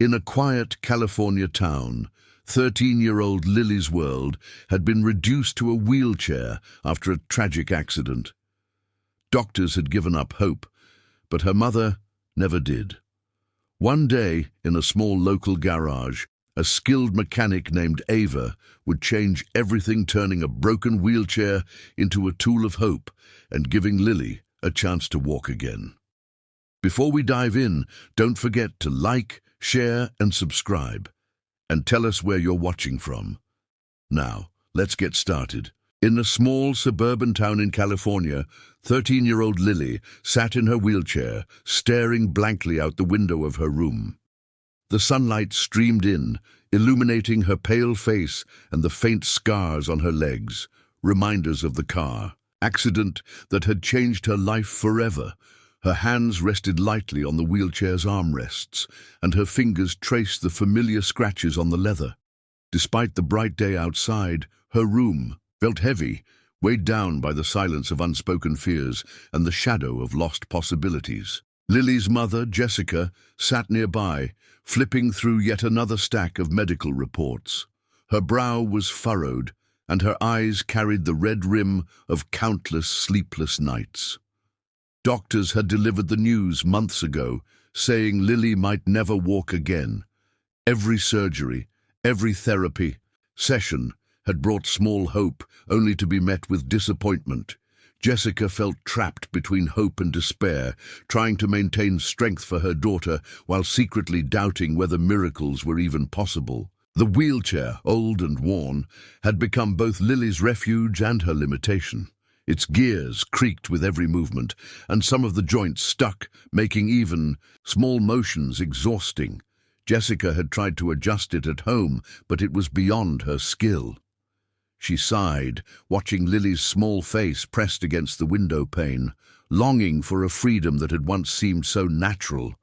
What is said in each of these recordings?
In a quiet California town, 13-year-old Lily's world had been reduced to a wheelchair after a tragic accident. Doctors had given up hope, but her mother never did. One day, in a small local garage, a skilled mechanic named Ava would change everything, turning a broken wheelchair into a tool of hope and giving Lily a chance to walk again. Before we dive in, don't forget to like, share and subscribe, and tell us where you're watching from. Now, let's get started. In a small suburban town in California, 13-year-old Lily sat in her wheelchair, staring blankly out the window of her room. The sunlight streamed in, illuminating her pale face and the faint scars on her legs, reminders of the car accident that had changed her life forever. Her hands rested lightly on the wheelchair's armrests, and her fingers traced the familiar scratches on the leather. Despite the bright day outside, her room felt heavy, weighed down by the silence of unspoken fears and the shadow of lost possibilities. Lily's mother, Jessica, sat nearby, flipping through yet another stack of medical reports. Her brow was furrowed, and her eyes carried the red rim of countless sleepless nights. Doctors had delivered the news months ago, saying Lily might never walk again. Every surgery, every therapy session had brought small hope, only to be met with disappointment. Jessica felt trapped between hope and despair, trying to maintain strength for her daughter while secretly doubting whether miracles were even possible. The wheelchair, old and worn, had become both Lily's refuge and her limitation. Its gears creaked with every movement, and some of the joints stuck, making even small motions exhausting. Jessica had tried to adjust it at home, but it was beyond her skill. She sighed, watching Lily's small face pressed against the window pane, longing for a freedom that had once seemed so natural.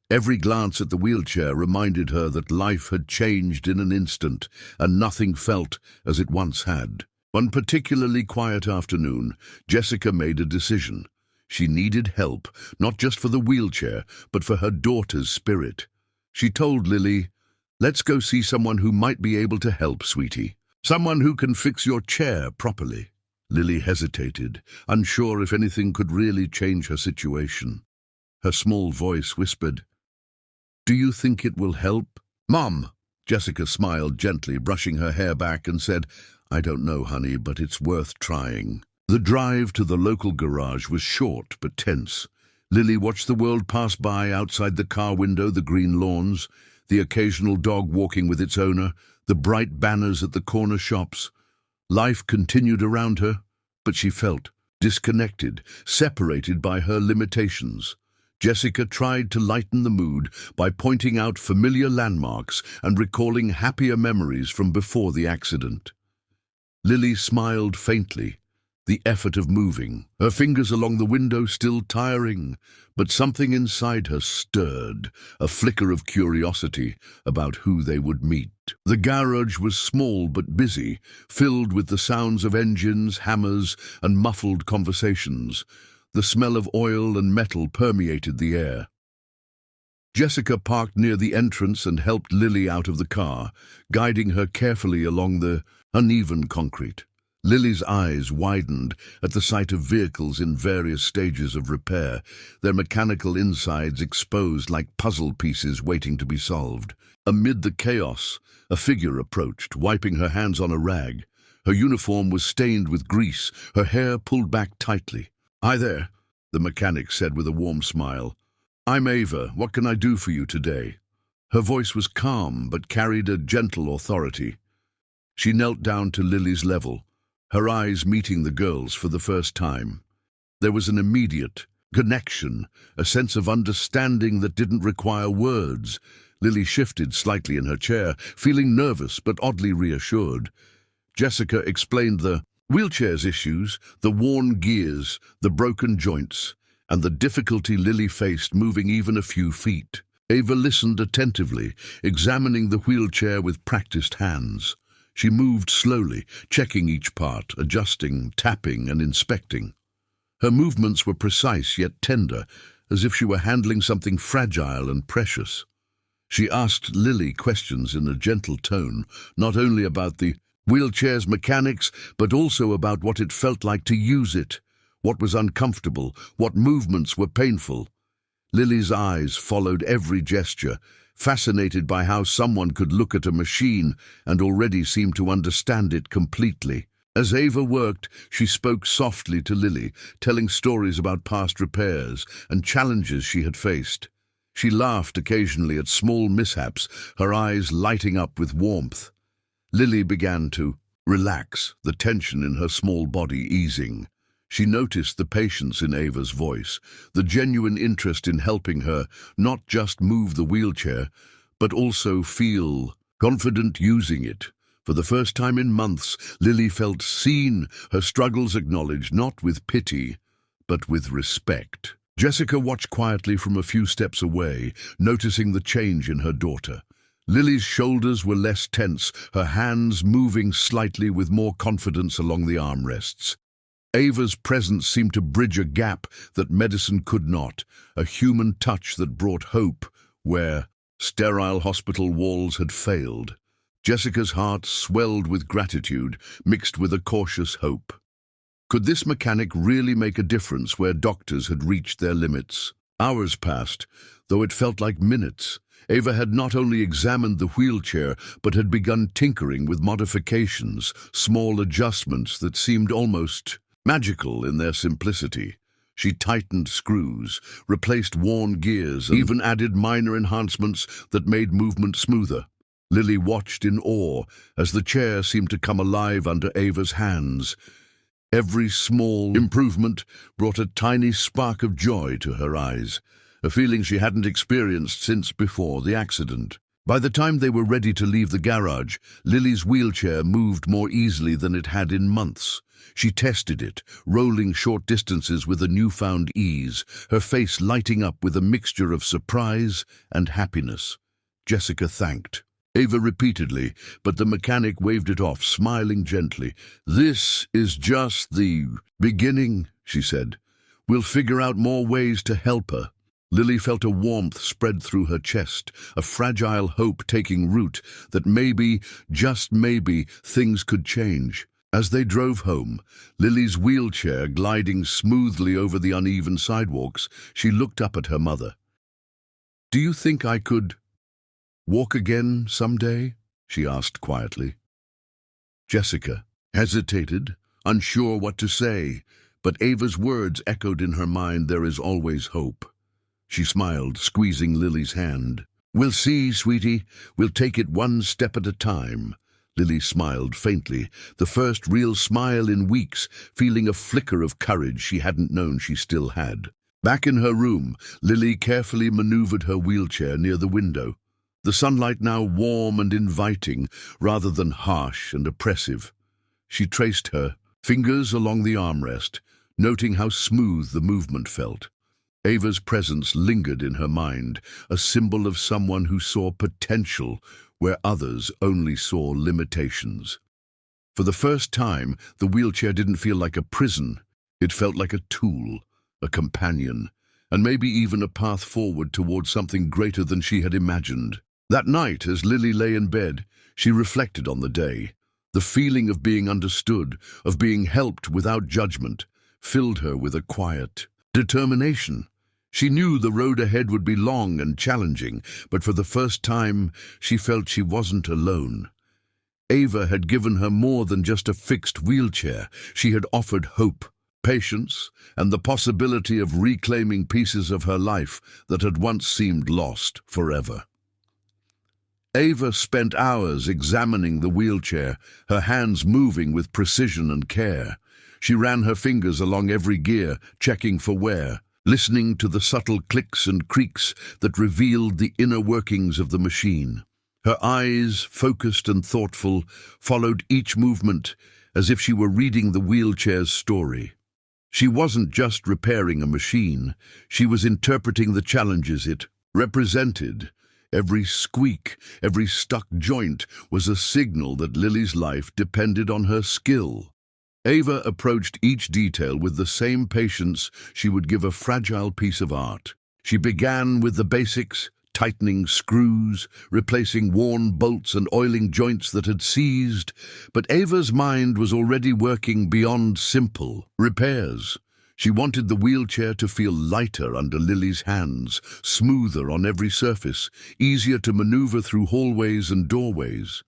Every glance at the wheelchair reminded her that life had changed in an instant, and nothing felt as it once had. One particularly quiet afternoon, Jessica made a decision. She needed help, not just for the wheelchair, but for her daughter's spirit. She told Lily, "Let's go see someone who might be able to help, sweetie. Someone who can fix your chair properly." Lily hesitated, unsure if anything could really change her situation. Her small voice whispered, "Do you think it will help?" "Mom!" Jessica smiled gently, brushing her hair back, and said, "I don't know, honey, but it's worth trying." The drive to the local garage was short but tense. Lily watched the world pass by outside the car window, the green lawns, the occasional dog walking with its owner, the bright banners at the corner shops. Life continued around her, but she felt disconnected, separated by her limitations. Jessica tried to lighten the mood by pointing out familiar landmarks and recalling happier memories from before the accident. Lily smiled faintly, the effort of moving, her fingers along the window still tiring, but something inside her stirred, a flicker of curiosity about who they would meet. The garage was small but busy, filled with the sounds of engines, hammers, and muffled conversations. The smell of oil and metal permeated the air. Jessica parked near the entrance and helped Lily out of the car, guiding her carefully along the uneven concrete. Lily's eyes widened at the sight of vehicles in various stages of repair, their mechanical insides exposed like puzzle pieces waiting to be solved. Amid the chaos, a figure approached, wiping her hands on a rag. Her uniform was stained with grease, her hair pulled back tightly. "Hi there," the mechanic said with a warm smile. "I'm Ava. What can I do for you today?" Her voice was calm but carried a gentle authority. She knelt down to Lily's level, her eyes meeting the girl's for the first time. There was an immediate connection, a sense of understanding that didn't require words. Lily shifted slightly in her chair, feeling nervous but oddly reassured. Jessica explained the wheelchair's issues, the worn gears, the broken joints, and the difficulty Lily faced moving even a few feet. Ava listened attentively, examining the wheelchair with practiced hands. She moved slowly, checking each part, adjusting, tapping, and inspecting. Her movements were precise yet tender, as if she were handling something fragile and precious. She asked Lily questions in a gentle tone, not only about the wheelchair's mechanics, but also about what it felt like to use it, what was uncomfortable, what movements were painful. Lily's eyes followed every gesture, fascinated by how someone could look at a machine and already seem to understand it completely. As Ava worked, she spoke softly to Lily, telling stories about past repairs and challenges she had faced. She laughed occasionally at small mishaps, her eyes lighting up with warmth. Lily began to relax, the tension in her small body easing. She noticed the patience in Ava's voice, the genuine interest in helping her not just move the wheelchair, but also feel confident using it. For the first time in months, Lily felt seen, her struggles acknowledged, not with pity, but with respect. Jessica watched quietly from a few steps away, noticing the change in her daughter. Lily's shoulders were less tense, her hands moving slightly with more confidence along the armrests. Ava's presence seemed to bridge a gap that medicine could not, a human touch that brought hope where sterile hospital walls had failed. Jessica's heart swelled with gratitude, mixed with a cautious hope. Could this mechanic really make a difference where doctors had reached their limits? Hours passed, though it felt like minutes. Ava had not only examined the wheelchair, but had begun tinkering with modifications, small adjustments that seemed almost magical in their simplicity. She tightened screws, replaced worn gears, and even added minor enhancements that made movement smoother. Lily watched in awe as the chair seemed to come alive under Ava's hands. Every small improvement brought a tiny spark of joy to her eyes, a feeling she hadn't experienced since before the accident. By the time they were ready to leave the garage, Lily's wheelchair moved more easily than it had in months. She tested it, rolling short distances with a newfound ease, her face lighting up with a mixture of surprise and happiness. Jessica thanked Ava repeatedly, but the mechanic waved it off, smiling gently. "This is just the beginning," she said. "We'll figure out more ways to help her." Lily felt a warmth spread through her chest, a fragile hope taking root that maybe, just maybe, things could change. As they drove home, Lily's wheelchair gliding smoothly over the uneven sidewalks, she looked up at her mother. "Do you think I could walk again someday?" she asked quietly. Jessica hesitated, unsure what to say, but Ava's words echoed in her mind, "There is always hope." She smiled, squeezing Lily's hand. "We'll see, sweetie. We'll take it one step at a time." Lily smiled faintly, the first real smile in weeks, feeling a flicker of courage she hadn't known she still had. Back in her room, Lily carefully maneuvered her wheelchair near the window, the sunlight now warm and inviting rather than harsh and oppressive. She traced her fingers along the armrest, noting how smooth the movement felt. Ava's presence lingered in her mind, a symbol of someone who saw potential where others only saw limitations. For the first time, the wheelchair didn't feel like a prison. It felt like a tool, a companion, and maybe even a path forward towards something greater than she had imagined. That night, as Lily lay in bed, she reflected on the day. The feeling of being understood, of being helped without judgment, filled her with a quiet determination. She knew the road ahead would be long and challenging, but for the first time she felt she wasn't alone. Ava had given her more than just a fixed wheelchair. She had offered hope, patience, and the possibility of reclaiming pieces of her life that had once seemed lost forever. Ava spent hours examining the wheelchair, her hands moving with precision and care. She ran her fingers along every gear, checking for wear, listening to the subtle clicks and creaks that revealed the inner workings of the machine. Her eyes, focused and thoughtful, followed each movement as if she were reading the wheelchair's story. She wasn't just repairing a machine, she was interpreting the challenges it represented. Every squeak, every stuck joint was a signal that Lily's life depended on her skill. Ava approached each detail with the same patience she would give a fragile piece of art. She began with the basics, tightening screws, replacing worn bolts and oiling joints that had seized, but Ava's mind was already working beyond simple repairs. She wanted the wheelchair to feel lighter under Lily's hands, smoother on every surface, easier to maneuver through hallways and doorways.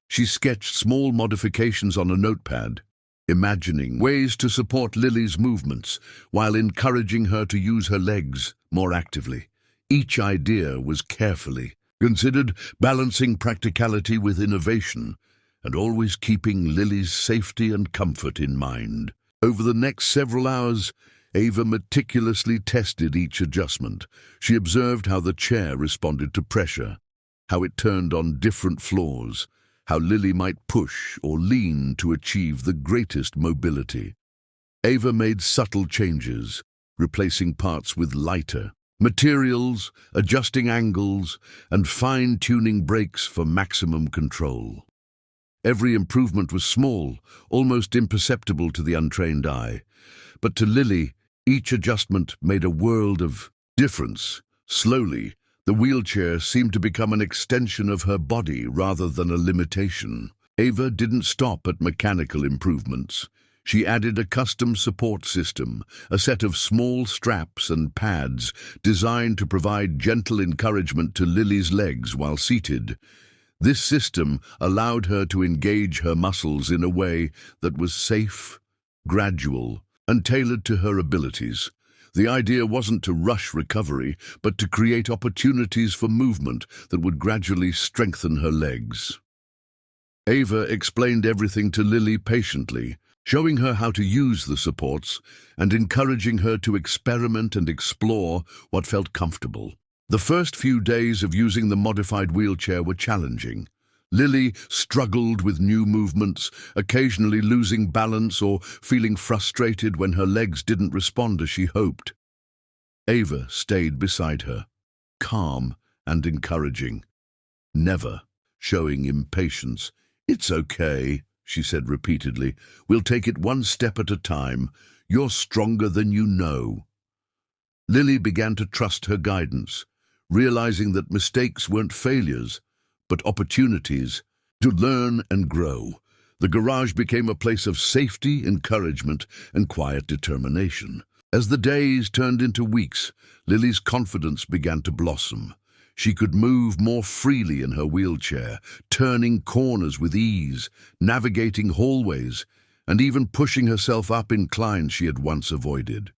She sketched small modifications on a notepad, imagining ways to support Lily's movements while encouraging her to use her legs more actively. Each idea was carefully considered, balancing practicality with innovation and always keeping Lily's safety and comfort in mind. Over the next several hours, Ava meticulously tested each adjustment. She observed how the chair responded to pressure, how it turned on different floors, how Lily might push or lean to achieve the greatest mobility. Ava made subtle changes, replacing parts with lighter materials, adjusting angles, and fine-tuning brakes for maximum control. Every improvement was small, almost imperceptible to the untrained eye, but to Lily, each adjustment made a world of difference. Slowly, the wheelchair seemed to become an extension of her body rather than a limitation. Ava didn't stop at mechanical improvements. She added a custom support system, a set of small straps and pads designed to provide gentle encouragement to Lily's legs while seated. This system allowed her to engage her muscles in a way that was safe, gradual, and tailored to her abilities. The idea wasn't to rush recovery, but to create opportunities for movement that would gradually strengthen her legs. Ava explained everything to Lily patiently, showing her how to use the supports and encouraging her to experiment and explore what felt comfortable. The first few days of using the modified wheelchair were challenging. Lily struggled with new movements, occasionally losing balance or feeling frustrated when her legs didn't respond as she hoped. Ava stayed beside her, calm and encouraging, never showing impatience. "It's okay," she said repeatedly. "We'll take it one step at a time. You're stronger than you know." Lily began to trust her guidance, realizing that mistakes weren't failures, but opportunities to learn and grow. The garage became a place of safety, encouragement, and quiet determination. As the days turned into weeks, Lily's confidence began to blossom. She could move more freely in her wheelchair, turning corners with ease, navigating hallways, and even pushing herself up inclines she had once avoided.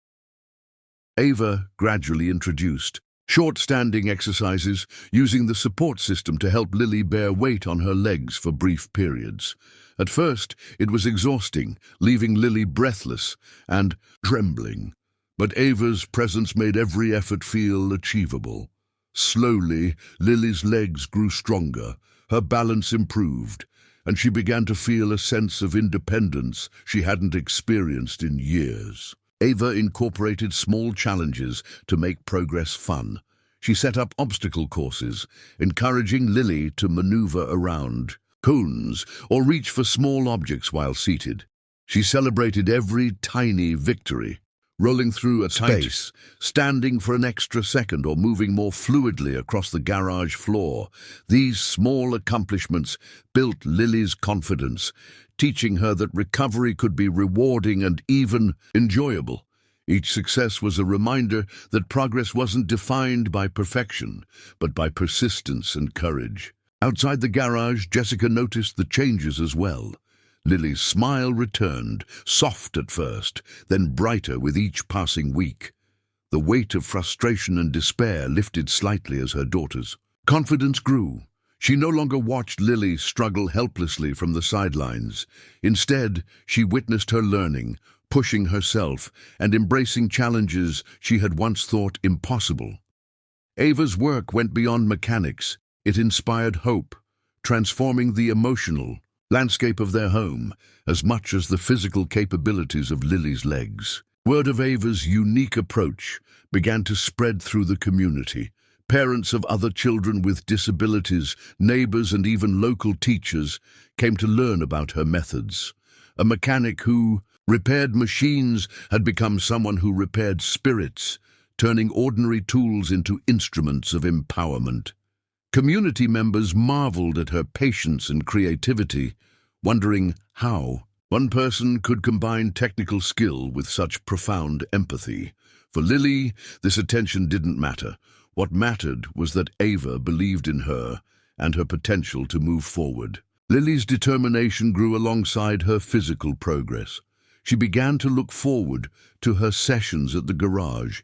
Ava gradually introduced short standing exercises, using the support system to help Lily bear weight on her legs for brief periods. At first, it was exhausting, leaving Lily breathless and trembling, but Ava's presence made every effort feel achievable. Slowly, Lily's legs grew stronger, her balance improved, and she began to feel a sense of independence she hadn't experienced in years. Ava incorporated small challenges to make progress fun. She set up obstacle courses, encouraging Lily to maneuver around cones or reach for small objects while seated. She celebrated every tiny victory, rolling through a space, standing for an extra second, or moving more fluidly across the garage floor. These small accomplishments built Lily's confidence, teaching her that recovery could be rewarding and even enjoyable. Each success was a reminder that progress wasn't defined by perfection, but by persistence and courage. Outside the garage, Jessica noticed the changes as well. Lily's smile returned, soft at first, then brighter with each passing week. The weight of frustration and despair lifted slightly as her daughter's confidence grew. She no longer watched Lily struggle helplessly from the sidelines. Instead, she witnessed her learning, pushing herself, and embracing challenges she had once thought impossible. Ava's work went beyond mechanics. It inspired hope, transforming the emotional landscape of their home as much as the physical capabilities of Lily's legs. Word of Ava's unique approach began to spread through the community. Parents of other children with disabilities, neighbors, and even local teachers came to learn about her methods. A mechanic who repaired machines had become someone who repaired spirits, turning ordinary tools into instruments of empowerment. Community members marveled at her patience and creativity, wondering how one person could combine technical skill with such profound empathy. For Lily, this attention didn't matter. What mattered was that Ava believed in her and her potential to move forward. Lily's determination grew alongside her physical progress. She began to look forward to her sessions at the garage,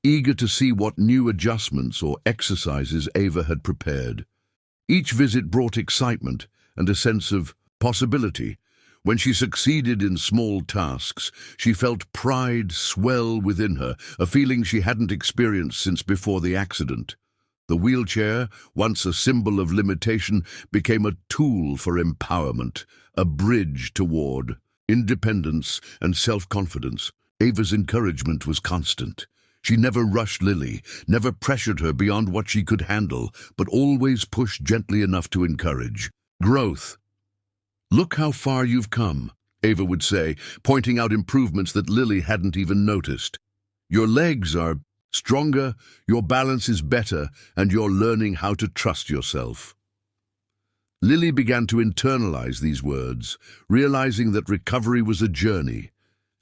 eager to see what new adjustments or exercises Ava had prepared. Each visit brought excitement and a sense of possibility. When she succeeded in small tasks, she felt pride swell within her, a feeling she hadn't experienced since before the accident. The wheelchair, once a symbol of limitation, became a tool for empowerment, a bridge toward independence and self-confidence. Ava's encouragement was constant. She never rushed Lily, never pressured her beyond what she could handle, but always pushed gently enough to encourage growth. "Look how far you've come," Ava would say, pointing out improvements that Lily hadn't even noticed. "Your legs are stronger, your balance is better, and you're learning how to trust yourself." Lily began to internalize these words, realizing that recovery was a journey,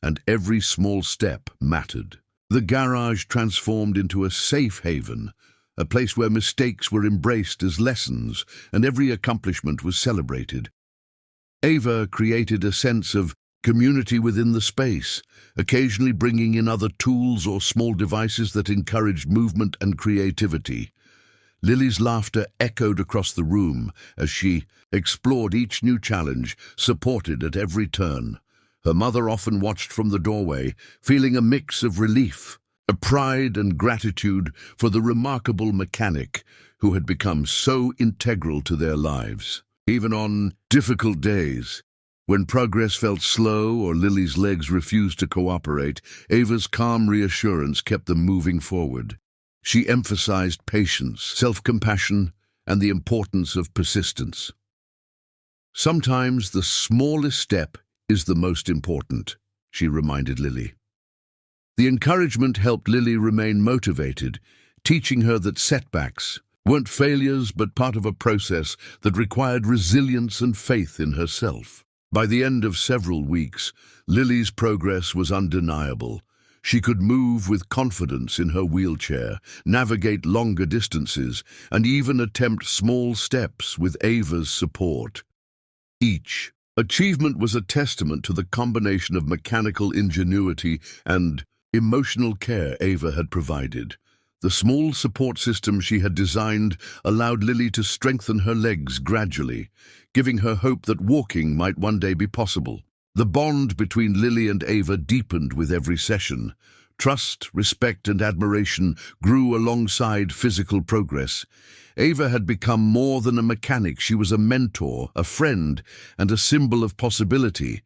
and every small step mattered. The garage transformed into a safe haven, a place where mistakes were embraced as lessons, and every accomplishment was celebrated. Ava created a sense of community within the space, occasionally bringing in other tools or small devices that encouraged movement and creativity. Lily's laughter echoed across the room as she explored each new challenge, supported at every turn. Her mother often watched from the doorway, feeling a mix of relief, a pride and gratitude for the remarkable mechanic who had become so integral to their lives. Even on difficult days, when progress felt slow or Lily's legs refused to cooperate, Ava's calm reassurance kept them moving forward. She emphasized patience, self-compassion, and the importance of persistence. "Sometimes the smallest step is the most important," she reminded Lily. The encouragement helped Lily remain motivated, teaching her that setbacks weren't failures but part of a process that required resilience and faith in herself. By the end of several weeks, Lily's progress was undeniable. She could move with confidence in her wheelchair, navigate longer distances, and even attempt small steps with Ava's support. Each achievement was a testament to the combination of mechanical ingenuity and emotional care Ava had provided. The small support system she had designed allowed Lily to strengthen her legs gradually, giving her hope that walking might one day be possible. The bond between Lily and Ava deepened with every session. Trust, respect, and admiration grew alongside physical progress. Ava had become more than a mechanic. She was a mentor, a friend, and a symbol of possibility.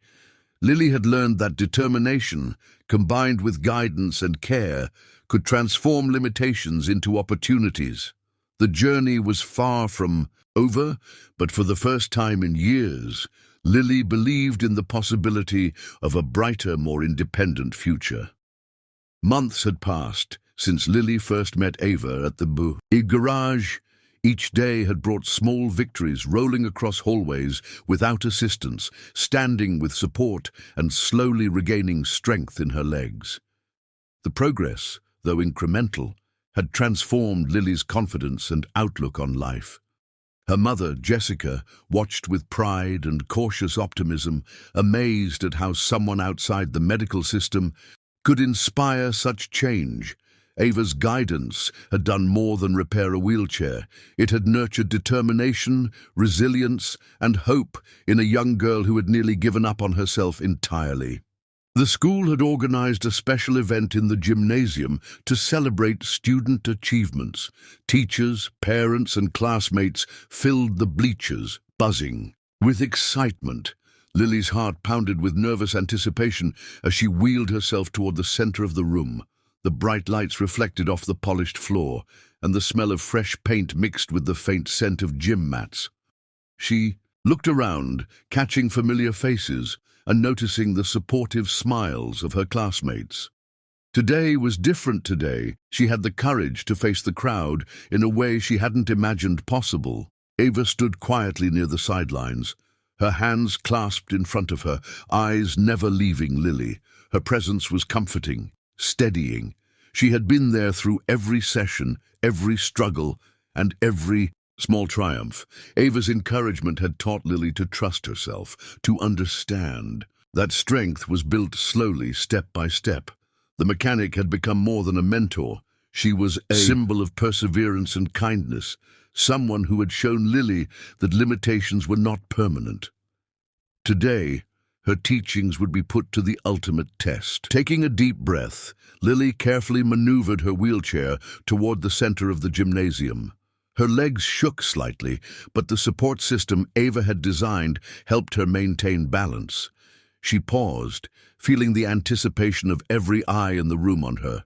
Lily had learned that determination, combined with guidance and care, could transform limitations into opportunities. The journey was far from over, but for the first time in years, Lily believed in the possibility of a brighter, more independent future. Months had passed since Lily first met Ava at the garage. Each day had brought small victories, rolling across hallways without assistance, standing with support, and slowly regaining strength in her legs. The progress, though incremental, had transformed Lily's confidence and outlook on life. Her mother, Jessica, watched with pride and cautious optimism, amazed at how someone outside the medical system could inspire such change. Ava's guidance had done more than repair a wheelchair. It had nurtured determination, resilience, and hope in a young girl who had nearly given up on herself entirely. The school had organized a special event in the gymnasium to celebrate student achievements. Teachers, parents, and classmates filled the bleachers, buzzing with excitement. Lily's heart pounded with nervous anticipation as she wheeled herself toward the center of the room. The bright lights reflected off the polished floor, and the smell of fresh paint mixed with the faint scent of gym mats. She looked around, catching familiar faces and noticing the supportive smiles of her classmates. Today was different today. She had the courage to face the crowd in a way she hadn't imagined possible. Ava stood quietly near the sidelines, her hands clasped in front of her, eyes never leaving Lily. Her presence was comforting, steadying. She had been there through every session, every struggle, and every small triumph. Ava's encouragement had taught Lily to trust herself, to understand. That strength was built slowly, step by step. The mechanic had become more than a mentor. She was a symbol of perseverance and kindness, someone who had shown Lily that limitations were not permanent. Today, her teachings would be put to the ultimate test. Taking a deep breath, Lily carefully maneuvered her wheelchair toward the center of the gymnasium. Her legs shook slightly, but the support system Ava had designed helped her maintain balance. She paused, feeling the anticipation of every eye in the room on her.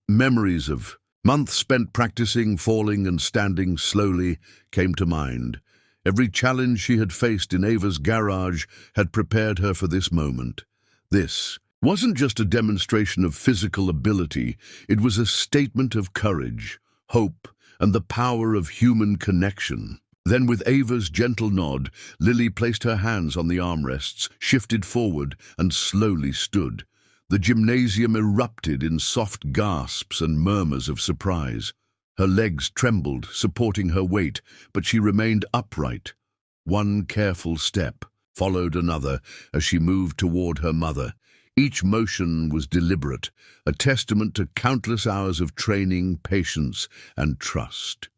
Memories of months spent practicing, falling and standing slowly came to mind. Every challenge she had faced in Ava's garage had prepared her for this moment. This wasn't just a demonstration of physical ability, it was a statement of courage, hope, and the power of human connection. Then, with Ava's gentle nod, Lily placed her hands on the armrests, shifted forward, and slowly stood. The gymnasium erupted in soft gasps and murmurs of surprise. Her legs trembled, supporting her weight, but she remained upright. One careful step followed another as she moved toward her mother. Each motion was deliberate, a testament to countless hours of training, patience, and trust.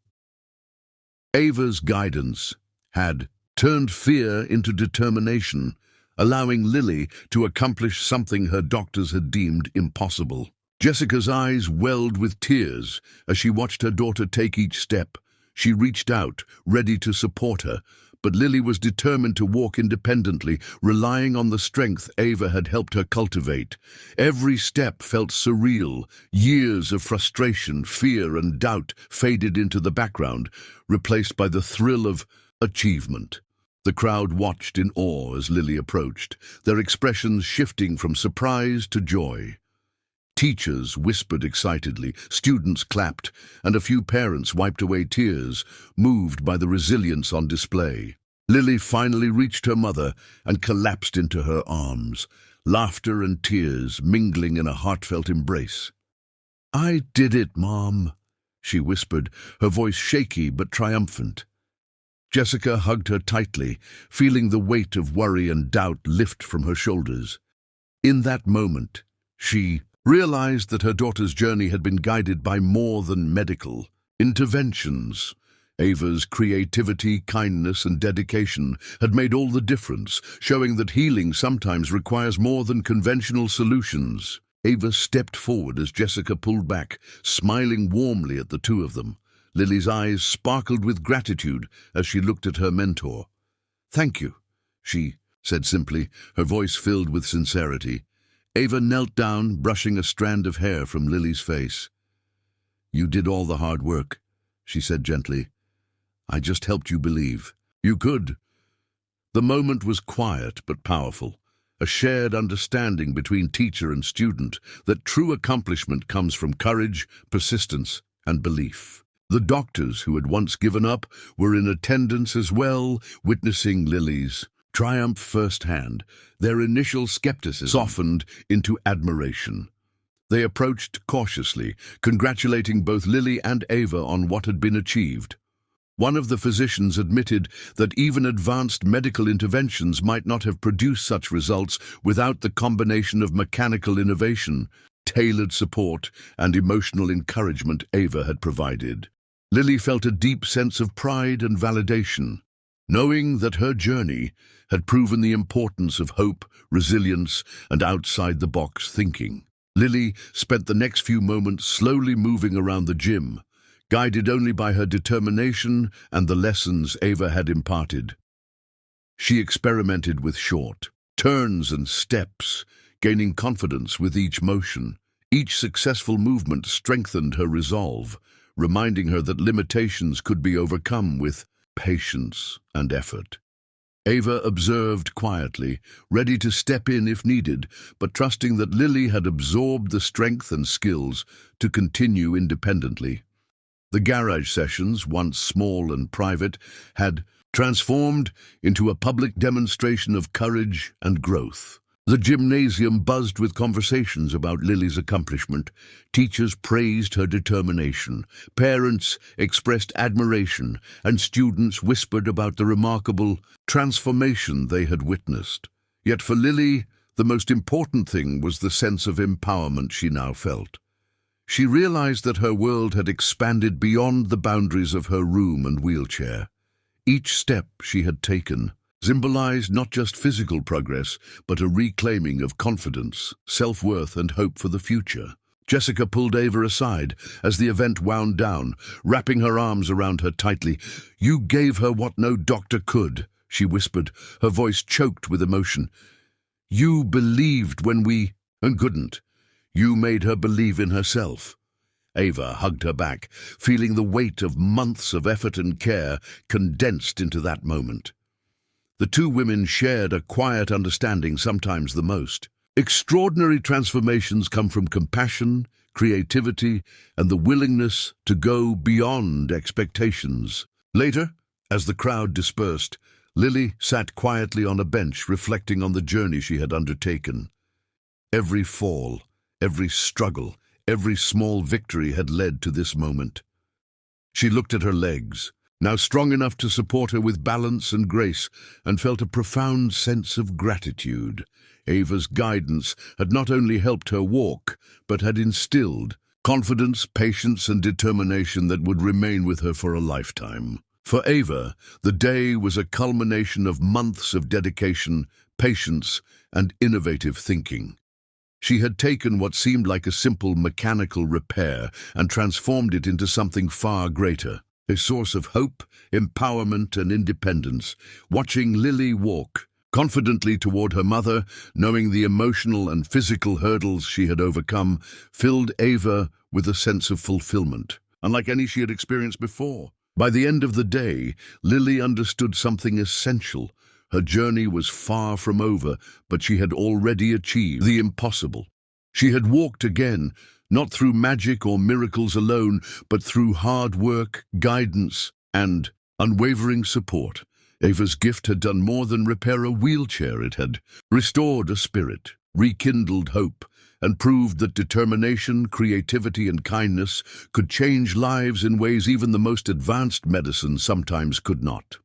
Ava's guidance had turned fear into determination, allowing Lily to accomplish something her doctors had deemed impossible. Jessica's eyes welled with tears as she watched her daughter take each step. She reached out, ready to support her, but Lily was determined to walk independently, relying on the strength Ava had helped her cultivate. Every step felt surreal. Years of frustration, fear, and doubt faded into the background, replaced by the thrill of achievement. The crowd watched in awe as Lily approached, their expressions shifting from surprise to joy. Teachers whispered excitedly, students clapped, and a few parents wiped away tears, moved by the resilience on display. Lily finally reached her mother and collapsed into her arms, laughter and tears mingling in a heartfelt embrace. "I did it, Mom," she whispered, her voice shaky but triumphant. Jessica hugged her tightly, feeling the weight of worry and doubt lift from her shoulders. In that moment, she realized that her daughter's journey had been guided by more than medical interventions. Ava's creativity, kindness, and dedication had made all the difference, showing that healing sometimes requires more than conventional solutions. Ava stepped forward as Jessica pulled back, smiling warmly at the two of them. Lily's eyes sparkled with gratitude as she looked at her mentor. "Thank you," she said simply, her voice filled with sincerity. Ava knelt down, brushing a strand of hair from Lily's face. "You did all the hard work," she said gently. "I just helped you believe. You could." The moment was quiet but powerful, a shared understanding between teacher and student that true accomplishment comes from courage, persistence, and belief. The doctors who had once given up were in attendance as well, witnessing Lily's triumph firsthand. Their initial skepticism softened into admiration. They approached cautiously, congratulating both Lily and Ava on what had been achieved. One of the physicians admitted that even advanced medical interventions might not have produced such results without the combination of mechanical innovation, tailored support, and emotional encouragement Ava had provided. Lily felt a deep sense of pride and validation, knowing that her journey had proven the importance of hope, resilience, and outside-the-box thinking. Lily spent the next few moments slowly moving around the gym, guided only by her determination and the lessons Ava had imparted. She experimented with short turns and steps, gaining confidence with each motion. Each successful movement strengthened her resolve, reminding her that limitations could be overcome with patience and effort. Ava observed quietly, ready to step in if needed, but trusting that Lily had absorbed the strength and skills to continue independently. The garage sessions, once small and private, had transformed into a public demonstration of courage and growth. The gymnasium buzzed with conversations about Lily's accomplishment. Teachers praised her determination, parents expressed admiration, and students whispered about the remarkable transformation they had witnessed. Yet for Lily, the most important thing was the sense of empowerment she now felt. She realized that her world had expanded beyond the boundaries of her room and wheelchair. Each step she had taken symbolized not just physical progress, but a reclaiming of confidence, self-worth, and hope for the future. Jessica pulled Ava aside as the event wound down, wrapping her arms around her tightly. "You gave her what no doctor could," she whispered, her voice choked with emotion. "You believed when we couldn't. You made her believe in herself." Ava hugged her back, feeling the weight of months of effort and care condensed into that moment. The two women shared a quiet understanding, sometimes the most. Extraordinary transformations come from compassion, creativity, and the willingness to go beyond expectations. Later, as the crowd dispersed, Lily sat quietly on a bench, reflecting on the journey she had undertaken. Every fall, every struggle, every small victory had led to this moment. She looked at her legs, now strong enough to support her with balance and grace, and felt a profound sense of gratitude. Ava's guidance had not only helped her walk, but had instilled confidence, patience, and determination that would remain with her for a lifetime. For Ava, the day was a culmination of months of dedication, patience, and innovative thinking. She had taken what seemed like a simple mechanical repair and transformed it into something far greater. A source of hope, empowerment, and independence. Watching Lily walk confidently toward her mother, knowing the emotional and physical hurdles she had overcome, filled Ava with a sense of fulfillment, unlike any she had experienced before. By the end of the day, Lily understood something essential. Her journey was far from over, but she had already achieved the impossible. She had walked again, not through magic or miracles alone, but through hard work, guidance, and unwavering support. Ava's gift had done more than repair a wheelchair. It had restored a spirit, rekindled hope, and proved that determination, creativity, and kindness could change lives in ways even the most advanced medicine sometimes could not.